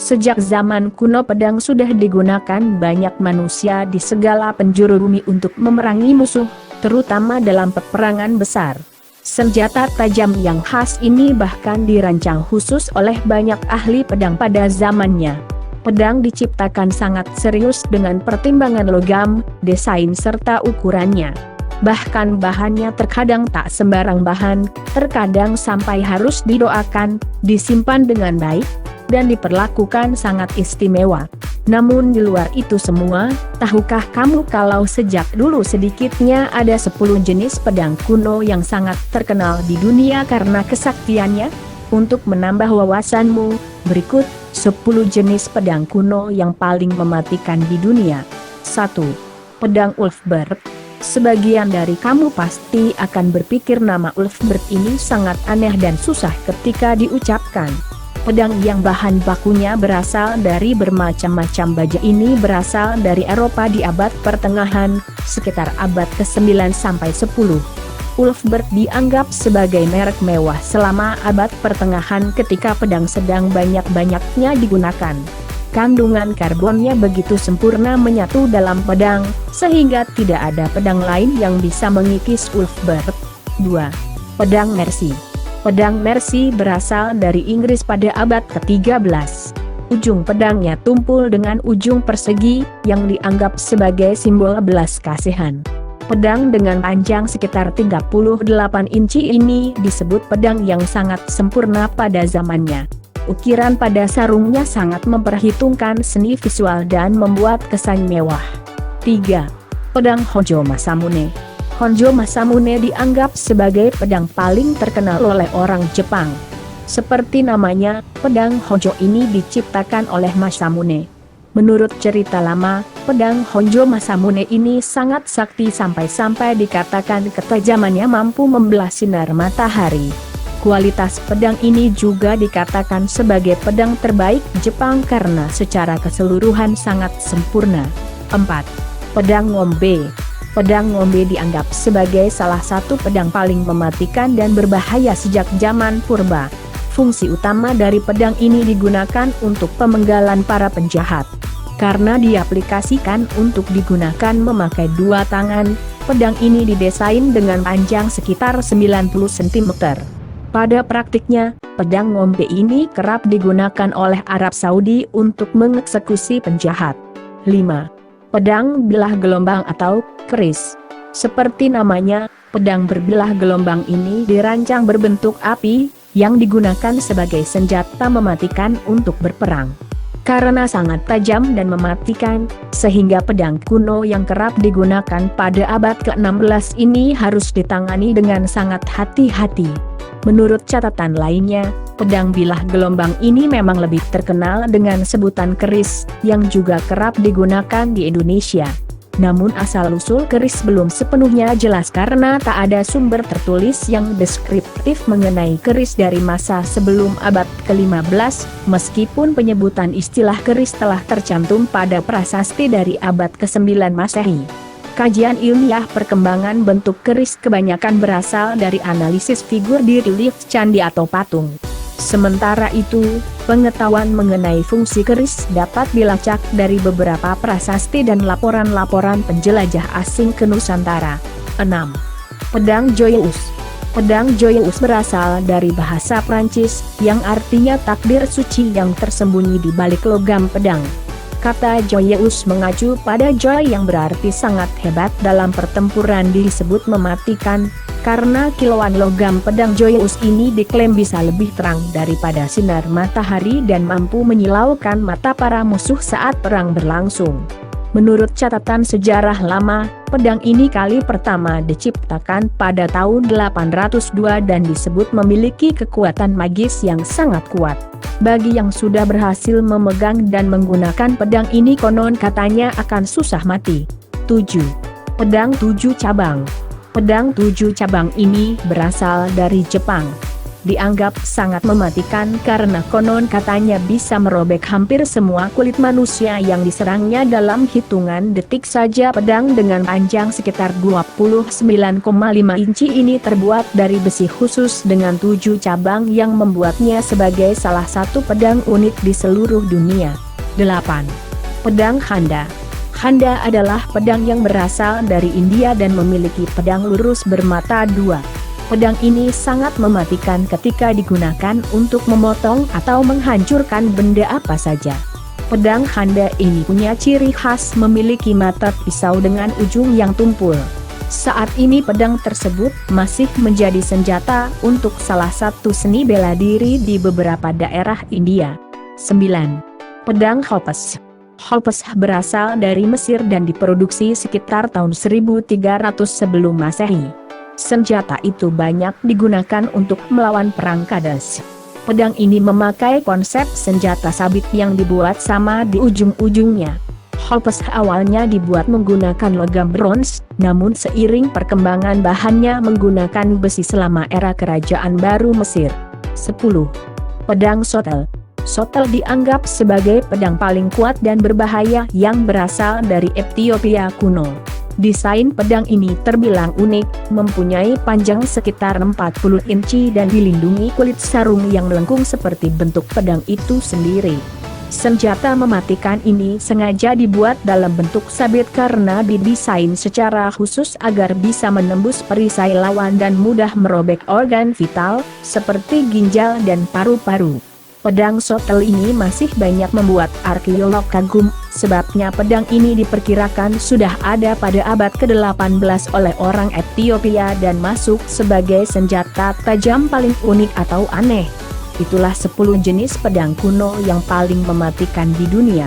Sejak zaman kuno pedang sudah digunakan banyak manusia di segala penjuru bumi untuk memerangi musuh, terutama dalam peperangan besar. Senjata tajam yang khas ini bahkan dirancang khusus oleh banyak ahli pedang pada zamannya. Pedang diciptakan sangat serius dengan pertimbangan logam, desain serta ukurannya. Bahkan bahannya terkadang tak sembarang bahan, terkadang sampai harus didoakan, disimpan dengan baik, dan diperlakukan sangat istimewa. Namun di luar itu semua, tahukah kamu kalau sejak dulu sedikitnya ada 10 jenis pedang kuno yang sangat terkenal di dunia karena kesaktiannya? Untuk menambah wawasanmu, berikut 10 jenis pedang kuno yang paling mematikan di dunia. 1. Pedang Ulfberht. Sebagian dari kamu pasti akan berpikir nama Ulfberht ini sangat aneh dan susah ketika diucapkan. Pedang yang bahan bakunya berasal dari bermacam-macam baja ini berasal dari Eropa di abad pertengahan, sekitar abad ke-9 sampai 10. Ulfberht dianggap sebagai merek mewah selama abad pertengahan ketika pedang sedang banyak-banyaknya digunakan. Kandungan karbonnya begitu sempurna menyatu dalam pedang, sehingga tidak ada pedang lain yang bisa mengikis Ulfberht. 2. Pedang Mercy. Pedang Mercy berasal dari Inggris pada abad ke-13. Ujung pedangnya tumpul dengan ujung persegi, yang dianggap sebagai simbol belas kasihan. Pedang dengan panjang sekitar 38 inci ini disebut pedang yang sangat sempurna pada zamannya. Ukiran pada sarungnya sangat memperhitungkan seni visual dan membuat kesan mewah. 3. Pedang Honjo Masamune. Honjo Masamune dianggap sebagai pedang paling terkenal oleh orang Jepang. Seperti namanya, pedang Honjo ini diciptakan oleh Masamune. Menurut cerita lama, pedang Honjo Masamune ini sangat sakti sampai-sampai dikatakan ketajamannya mampu membelah sinar matahari. Kualitas pedang ini juga dikatakan sebagai pedang terbaik Jepang karena secara keseluruhan sangat sempurna. 4. Pedang Ngombe. Pedang Ngombe dianggap sebagai salah satu pedang paling mematikan dan berbahaya sejak zaman purba. Fungsi utama dari pedang ini digunakan untuk pemenggalan para penjahat. Karena diaplikasikan untuk digunakan memakai dua tangan, pedang ini didesain dengan panjang sekitar 90 cm. Pada praktiknya, pedang Ngombe ini kerap digunakan oleh Arab Saudi untuk mengeksekusi penjahat. 5. Pedang bilah gelombang atau keris. Seperti namanya, pedang berbilah gelombang ini dirancang berbentuk api, yang digunakan sebagai senjata mematikan untuk berperang. Karena sangat tajam dan mematikan, sehingga pedang kuno yang kerap digunakan pada abad ke-16 ini harus ditangani dengan sangat hati-hati. Menurut catatan lainnya, pedang bilah gelombang ini memang lebih terkenal dengan sebutan keris, yang juga kerap digunakan di Indonesia. Namun asal-usul keris belum sepenuhnya jelas karena tak ada sumber tertulis yang deskriptif mengenai keris dari masa sebelum abad ke-15, meskipun penyebutan istilah keris telah tercantum pada prasasti dari abad ke-9 Masehi. Kajian ilmiah perkembangan bentuk keris kebanyakan berasal dari analisis figur di relief candi atau patung. Sementara itu, pengetahuan mengenai fungsi keris dapat dilacak dari beberapa prasasti dan laporan-laporan penjelajah asing ke Nusantara. 6. Pedang Joyeuse. Pedang Joyeuse berasal dari bahasa Prancis, yang artinya takdir suci yang tersembunyi di balik logam pedang. Kata Joyeuse mengacu pada joy yang berarti sangat hebat dalam pertempuran disebut mematikan, karena kilauan logam pedang Joyeuse ini diklaim bisa lebih terang daripada sinar matahari dan mampu menyilaukan mata para musuh saat perang berlangsung. Menurut catatan sejarah lama, pedang ini kali pertama diciptakan pada tahun 802 dan disebut memiliki kekuatan magis yang sangat kuat. Bagi yang sudah berhasil memegang dan menggunakan pedang ini konon katanya akan susah mati. 7. Pedang 7 cabang. Pedang 7 cabang ini berasal dari Jepang. dianggap sangat mematikan karena konon katanya bisa merobek hampir semua kulit manusia yang diserangnya dalam hitungan detik saja. Pedang dengan panjang sekitar 29,5 inci ini terbuat dari besi khusus dengan 7 cabang yang membuatnya sebagai salah satu pedang unik di seluruh dunia. 8. Pedang Handa. Handa adalah pedang yang berasal dari India dan memiliki pedang lurus bermata dua. Pedang ini sangat mematikan ketika digunakan untuk memotong atau menghancurkan benda apa saja. Pedang Handa ini punya ciri khas memiliki mata pisau dengan ujung yang tumpul. Saat ini pedang tersebut masih menjadi senjata untuk salah satu seni bela diri di beberapa daerah India. 9. Pedang Hopes. Hopes berasal dari Mesir dan diproduksi sekitar tahun 1300 sebelum Masehi. Senjata itu banyak digunakan untuk melawan perang Kades. Pedang ini memakai konsep senjata sabit yang dibuat sama di ujung-ujungnya. Hopes awalnya dibuat menggunakan logam bronze, namun seiring perkembangan bahannya menggunakan besi selama era Kerajaan Baru Mesir. 10. Pedang Sotel. Sotel dianggap sebagai pedang paling kuat dan berbahaya yang berasal dari Ethiopia kuno. Desain pedang ini terbilang unik, mempunyai panjang sekitar 40 inci dan dilindungi kulit sarung yang melengkung seperti bentuk pedang itu sendiri. Senjata mematikan ini sengaja dibuat dalam bentuk sabit karena didesain secara khusus agar bisa menembus perisai lawan dan mudah merobek organ vital, seperti ginjal dan paru-paru. Pedang Sotel ini masih banyak membuat arkeolog kagum, sebabnya pedang ini diperkirakan sudah ada pada abad ke-18 oleh orang Ethiopia dan masuk sebagai senjata tajam paling unik atau aneh. Itulah 10 jenis pedang kuno yang paling mematikan di dunia.